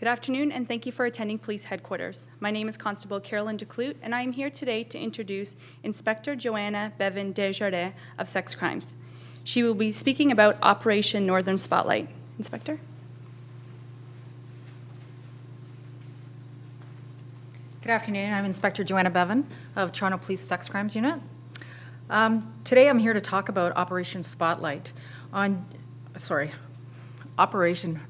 Good afternoon, and thank you for attending Police Headquarters. My name is Constable Carolyn DeClute, and I am here today to introduce Inspector Joanna Beaven-Desjardins of Sex Crimes. She will be speaking about Operation Northern Spotlight. Inspector? Good afternoon. I'm Inspector Joanna Beaven of Toronto Police Sex Crimes Unit. Today I'm here to talk about Operation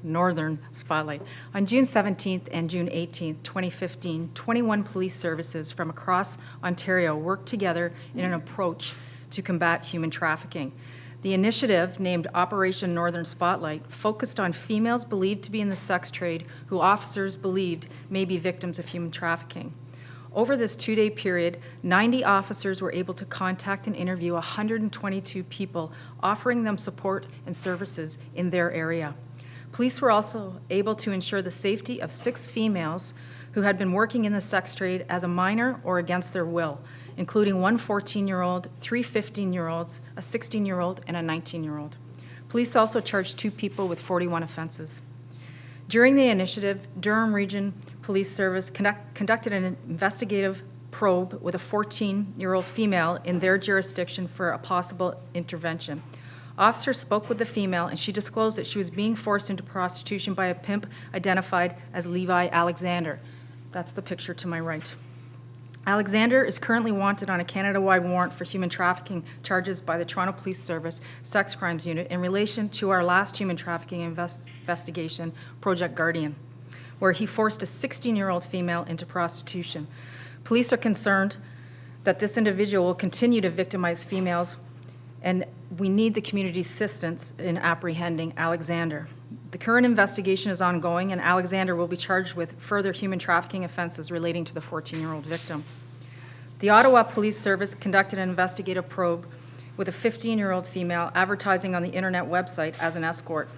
Northern Spotlight. On June 17th and June 18th, 2015, 21 police services from across Ontario worked together in an approach to combat human trafficking. The initiative, named Operation Northern Spotlight, focused on females believed to be in the sex trade who officers believed may be victims of human trafficking. Over this two-day period, 90 officers were able to contact and interview 122 people, offering them support and services in their area. Police were also able to ensure the safety of 6 females who had been working in the sex trade as a minor or against their will, including one 14-year-old, 3 15-year-olds, a 16-year-old, and a 19-year-old. Police also charged 2 people with 41 offenses. During the initiative, Durham Region Police Service conducted an investigative probe with a 14-year-old female in their jurisdiction for a possible intervention. Officers spoke with the female, and she disclosed that she was being forced into prostitution by a pimp identified as Levi Alexander. That's the picture to my right. Alexander is currently wanted on a Canada-wide warrant for human trafficking charges by the Toronto Police Service Sex Crimes Unit in relation to our last human trafficking investigation, Project Guardian, where he forced a 16-year-old female into prostitution. Police are concerned that this individual will continue to victimize females, and we need the community's assistance in apprehending Alexander. The current investigation is ongoing, and Alexander will be charged with further human trafficking offenses relating to the 14-year-old victim. The Ottawa Police Service conducted an investigative probe with a 15-year-old female advertising on the internet website as an escort.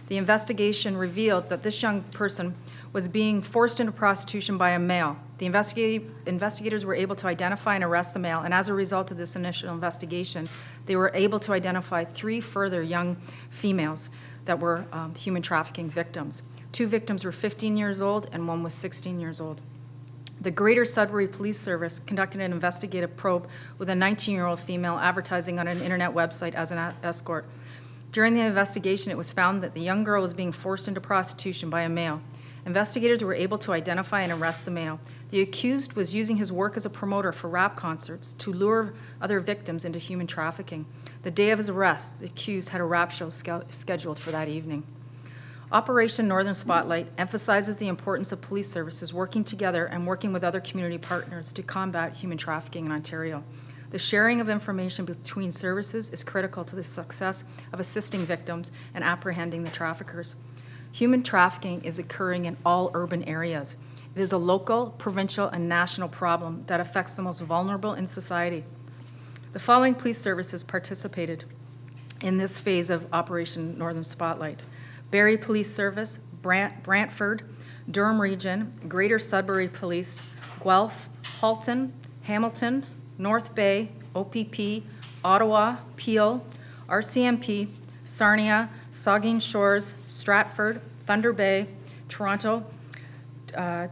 The investigation revealed that this young person was being forced into prostitution by a male. The investigators were able to identify and arrest the male, and as a result of this initial investigation, they were able to identify 3 further young females that were human trafficking victims. 2 victims were 15 years old and 1 was 16 years old. The Greater Sudbury Police Service conducted an investigative probe with a 19-year-old female advertising on an internet website as an escort. During the investigation, it was found that the young girl was being forced into prostitution by a male. Investigators were able to identify and arrest the male. The accused was using his work as a promoter for rap concerts to lure other victims into human trafficking. The day of his arrest, the accused had a rap show scheduled for that evening. Operation Northern Spotlight emphasizes the importance of police services working together and working with other community partners to combat human trafficking in Ontario. The sharing of information between services is critical to the success of assisting victims and apprehending the traffickers. Human trafficking is occurring in all urban areas. It is a local, provincial, and national problem that affects the most vulnerable in society. The following police services participated in this phase of Operation Northern Spotlight: Barrie Police Service, Brantford, Durham Region, Greater Sudbury Police, Guelph, Halton, Hamilton, North Bay, OPP, Ottawa, Peel, RCMP, Sarnia, Saugeen Shores, Stratford, Thunder Bay, Toronto,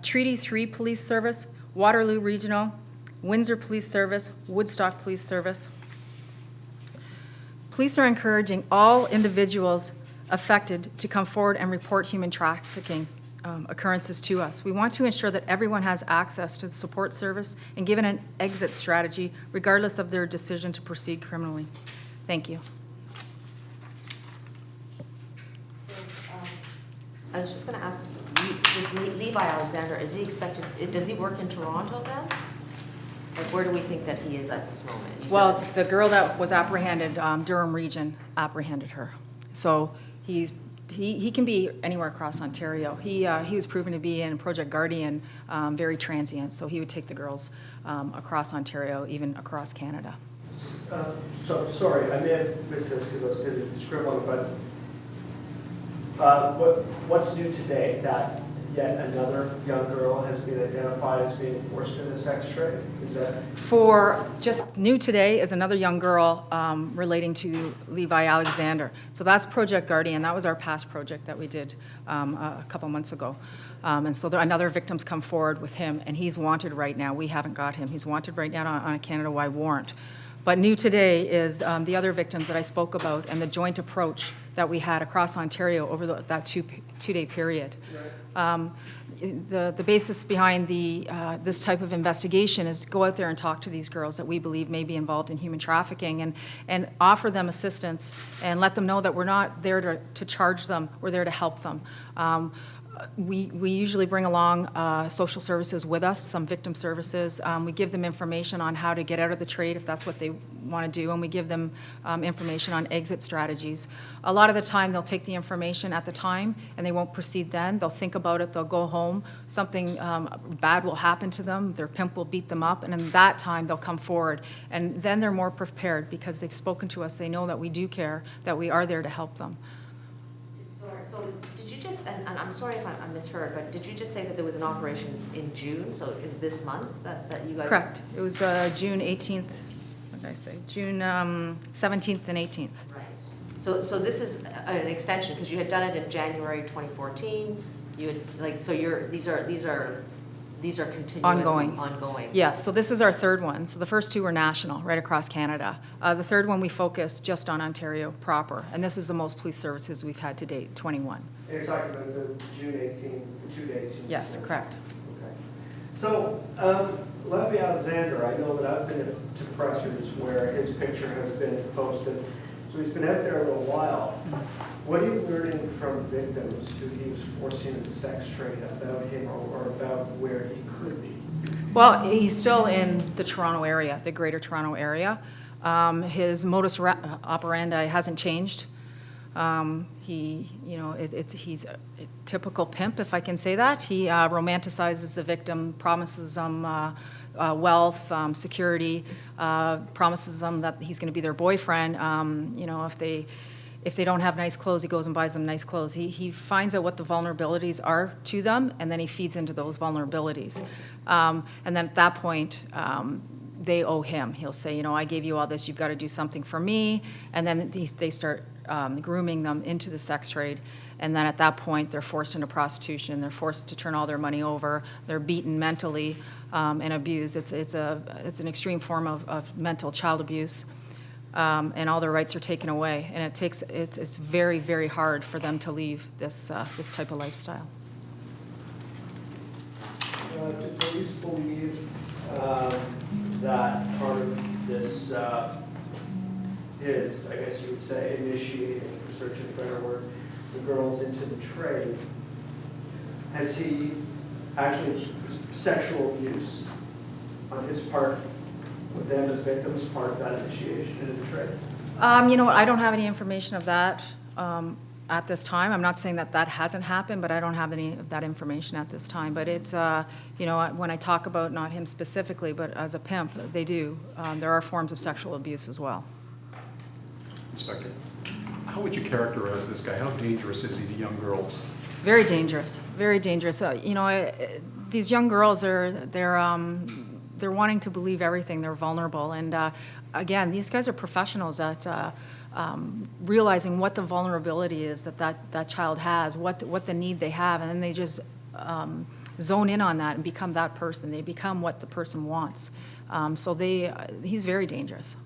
Treaty 3 Police Service, Waterloo Regional, Windsor Police Service, Woodstock Police Service. Police are encouraging all individuals affected to come forward and report human trafficking occurrences to us. We want to ensure that everyone has access to the support service and given an exit strategy regardless of their decision to proceed criminally. Thank you. I was just going to ask, this Levi Alexander, is he expected, does he work in Toronto then? Like, where do we think that he is at this moment? Well, the girl that was apprehended, Durham Region apprehended her. So he can be anywhere across Ontario. He was proven to be in Project Guardian, very transient, so he would take the girls across Ontario, even across Canada. So sorry, I may have missed this because I was busy scribbling, but what's new today? That yet another young girl has been identified as being forced into the sex trade? Is that? For just new today is another young girl relating to Levi Alexander. So that's Project Guardian. That was our past project that we did a couple months ago. And so another victim's come forward with him, and he's wanted right now. We haven't got him. He's wanted right now on a Canada-wide warrant. But new today is the other victims that I spoke about and the joint approach that we had across Ontario over that two-day period. Right. The basis behind this type of investigation is go out there and talk to these girls that we believe may be involved in human trafficking and offer them assistance and let them know that we're not there to charge them, we're there to help them. We usually bring along social services with us, some victim services. We give them information on how to get out of the trade if that's what they want to do, and we give them information on exit strategies. A lot of the time they'll take the information at the time and they won't proceed then. They'll think about it, they'll go home, something bad will happen to them, their pimp will beat them up, and in that time they'll come forward. And then they're more prepared because they've spoken to us, they know that we do care, that we are there to help them. Sorry, so did you just, and I'm sorry if I misheard, but did you just say that there was an operation in June, so in this month, that you guys? Correct. It was June 18th, what did I say? June 17th and 18th. Right. So this is an extension, because you had done it in January 2014, you had, like, so these are continuous? Ongoing. Yes, so this is our third one. So the first two were national, right across Canada. The third one, we focused just on Ontario proper, and this is the most police services we've had to date, 21. And you're talking about the June 18, the 2 dates? Yes, correct. Okay. So, Levi Alexander, I know that I've been to pressers where his picture has been posted. So he's been out there a little while. What are you learning from victims who he was forcing into the sex trade about him or about where he could be? Well, he's still in the Toronto area, the greater Toronto area. His modus operandi hasn't changed. He's a typical pimp, if I can say that. He romanticizes the victim, promises them wealth, security, promises them that he's going to be their boyfriend. If they don't have nice clothes, he goes and buys them nice clothes. He finds out what the vulnerabilities are to them, and then he feeds into those vulnerabilities. And then at that point, they owe him. He'll say, I gave you all this, you've got to do something for me. And then they start grooming them into the sex trade. And then at that point, they're forced into prostitution. They're forced to turn all their money over. They're beaten mentally and abused. It's an extreme form of mental child abuse. And all their rights are taken away, and it's very, very hard for them to leave this type of lifestyle. Do police believe that part of this is, I guess you would say, initiating, for search of a better word, the girls into the trade? Has he actually sexual abuse on his part? With them as victims, part of that initiation into the trade? You know what, I don't have any information of that at this time. I'm not saying that hasn't happened, but I don't have any of that information at this time. But it's, when I talk about not him specifically, but as a pimp, they do. There are forms of sexual abuse as well. Inspector, how would you characterize this guy? How dangerous is he to young girls? Very dangerous, very dangerous. These young girls they're wanting to believe everything. They're vulnerable. And again, these guys are professionals at realizing what the vulnerability is that child has, what the need they have, and then they just zone in on that and become that person. They become what the person wants. He's very dangerous.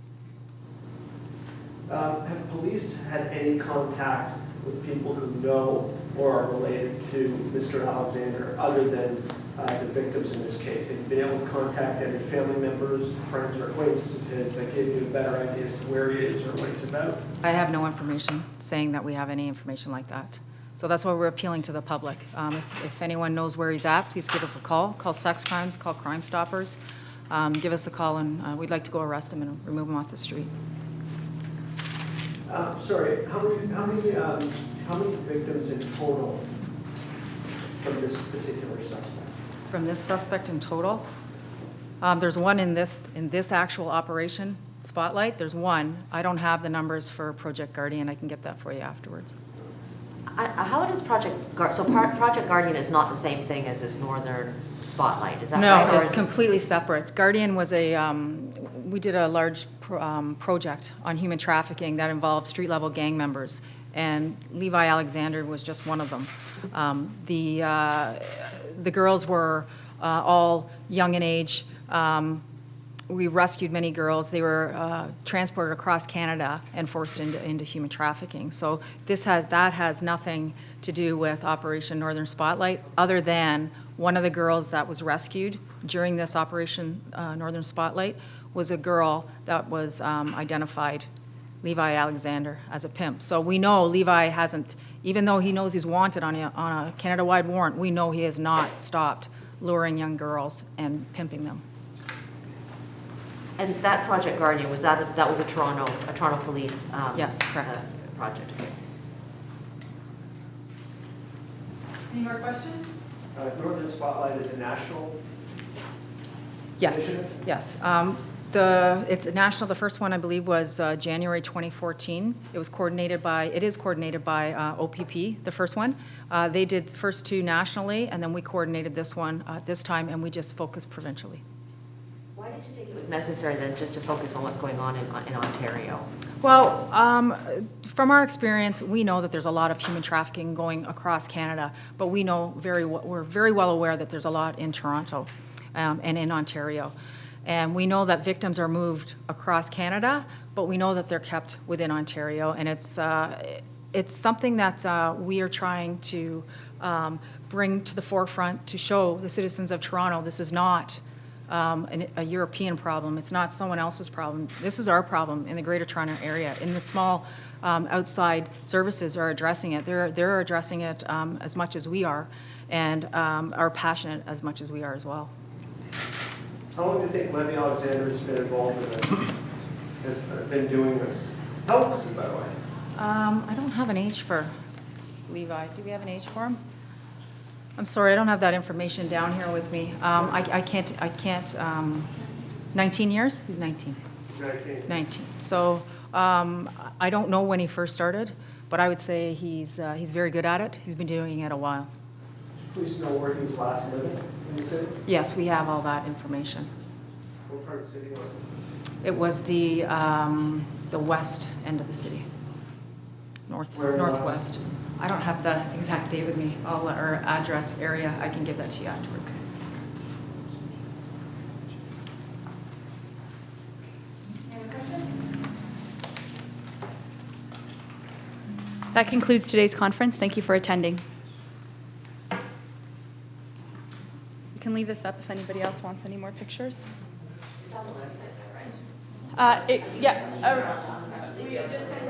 Have police had any contact with people who know or are related to Mr. Alexander other than the victims in this case? Have you been able to contact any family members, friends, or acquaintances of his that gave you a better idea as to where he is or what he's about? I have no information saying that we have any information like that. So that's why we're appealing to the public. If anyone knows where he's at, please give us a call. Call Sex Crimes, call Crime Stoppers. Give us a call, and we'd like to go arrest him and remove him off the street. Sorry, how many victims in total from this particular suspect? From this suspect in total, there's one in this actual operation spotlight. There's one. I don't have the numbers for Project Guardian. I can get that for you afterwards. How does Project Guardian is not the same thing as this Northern Spotlight, is that No, right? Or it's is it- completely separate. Guardian was we did a large project on human trafficking that involved street-level gang members, and Levi Alexander was just one of them. The girls were all young in age. We rescued many girls. They were transported across Canada and forced into human trafficking. So that has nothing to do with Operation Northern Spotlight, other than one of the girls that was rescued during this Operation Northern Spotlight was a girl that was identified, Levi Alexander, as a pimp. So we know Levi hasn't, even though he knows he's wanted on a Canada-wide warrant, we know he has not stopped luring young girls and pimping them. And that Project Guardian, that was a Toronto police? Yes, correct. Project, okay. Any more questions? Northern Spotlight is a national Yes, initiative? yes. It's national. The first one, I believe, was January 2014. It is coordinated by OPP, the first one. They did the first two nationally, and then we coordinated this one this time, and we just focused provincially. Why did you think it was necessary then just to focus on what's going on in Ontario? Well, from our experience, we know that there's a lot of human trafficking going across Canada, but we're very well aware that there's a lot in Toronto and in Ontario. And we know that victims are moved across Canada, but we know that they're kept within Ontario. And it's something that we are trying to bring to the forefront to show the citizens of Toronto this is not a European problem. It's not someone else's problem. This is our problem in the Greater Toronto Area. In the small outside services are addressing it. They're addressing it as much as we are, and are passionate as much as we are as well. How long do you think Levi Alexander has been involved in this, has been doing this? How old is he, by the way? I don't have an age for Levi. Do we have an age for him? I'm sorry, I don't have that information down here with me. I can't, 19 years? He's 19. 19. 19. So I don't know when he first started, but I would say he's very good at it. He's been doing it a while. Please know where he was last living in the city? Yes, we have all that information. What part of the city was it? It was the west end of the city, Where, northwest. I don't have the exact date with me, or address area. I can give that to you afterwards. Any other questions? That concludes today's conference. Thank you for attending. You can leave this up if anybody else wants any more pictures. It's on the website, right? We just sent